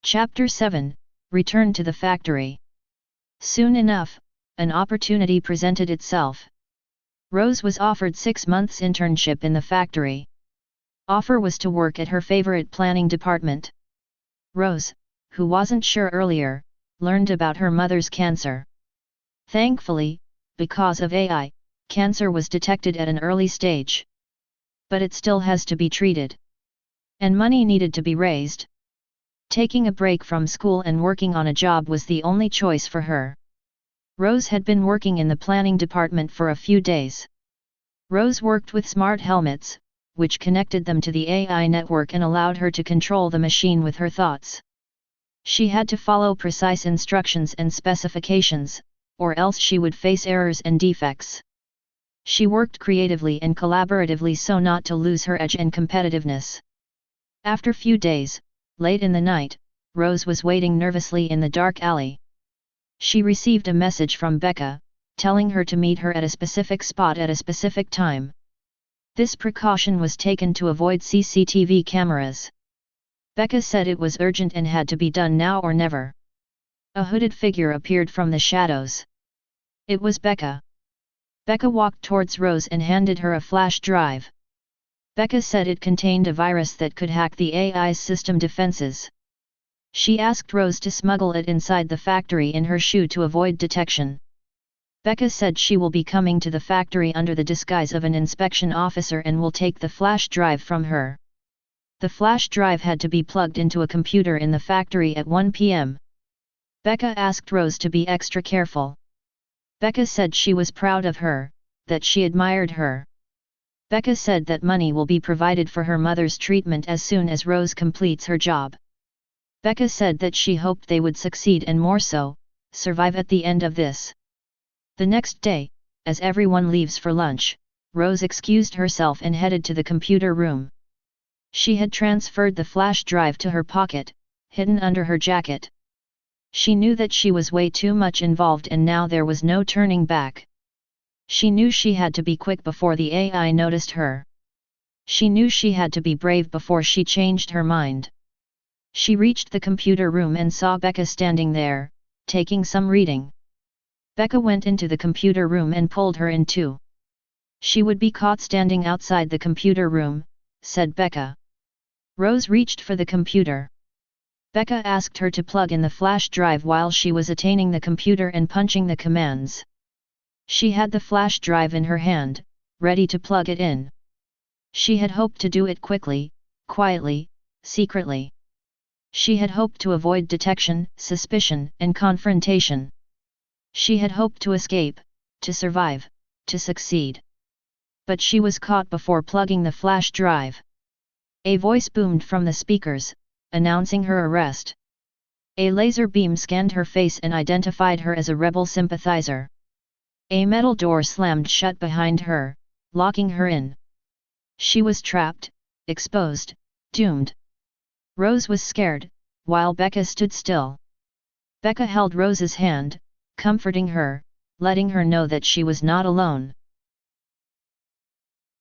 Chapter 7, Return to the Factory. Soon enough, an opportunity presented itself. Rose was offered 6 months internship in the factory. Offer was to work at her favorite planning department. Rose, who wasn't sure earlier, learned about her mother's cancer. Thankfully, because of AI, cancer was detected at an early stage. But it still has to be treated. And money needed to be raised. Taking a break from school and working on a job was the only choice for her. Rose had been working in the planning department for a few days. Rose worked with smart helmets, which connected them to the AI network and allowed her to control the machine with her thoughts. She had to follow precise instructions and specifications, or else she would face errors and defects. She worked creatively and collaboratively so not to lose her edge and competitiveness. After few days, late in the night, Rose was waiting nervously in the dark alley. She received a message from Becca, telling her to meet her at a specific spot at a specific time. This precaution was taken to avoid CCTV cameras. Becca said it was urgent and had to be done now or never. A hooded figure appeared from the shadows. It was Becca. Becca walked towards Rose and handed her a flash drive. Becca said it contained a virus that could hack the AI's system defenses. She asked Rose to smuggle it inside the factory in her shoe to avoid detection. Becca said she will be coming to the factory under the disguise of an inspection officer and will take the flash drive from her. The flash drive had to be plugged into a computer in the factory at 1 p.m. Becca asked Rose to be extra careful. Becca said she was proud of her, that she admired her. Becca said that money will be provided for her mother's treatment as soon as Rose completes her job. Becca said that she hoped they would succeed and more so, survive at the end of this. The next day, as everyone leaves for lunch, Rose excused herself and headed to the computer room. She had transferred the flash drive to her pocket, hidden under her jacket. She knew that she was way too much involved and now there was no turning back. She knew she had to be quick before the AI noticed her. She knew she had to be brave before she changed her mind. She reached the computer room and saw Becca standing there, taking some reading. Becca went into the computer room and pulled her in too. She would be caught standing outside the computer room, said Becca. Rose reached for the computer. Becca asked her to plug in the flash drive while she was attaining the computer and punching the commands. She had the flash drive in her hand, ready to plug it in. She had hoped to do it quickly, quietly, secretly. She had hoped to avoid detection, suspicion, and confrontation. She had hoped to escape, to survive, to succeed. But she was caught before plugging the flash drive. A voice boomed from the speakers, announcing her arrest. A laser beam scanned her face and identified her as a rebel sympathizer. A metal door slammed shut behind her, locking her in. She was trapped, exposed, doomed. Rose was scared, while Becca stood still. Becca held Rose's hand, comforting her, letting her know that she was not alone.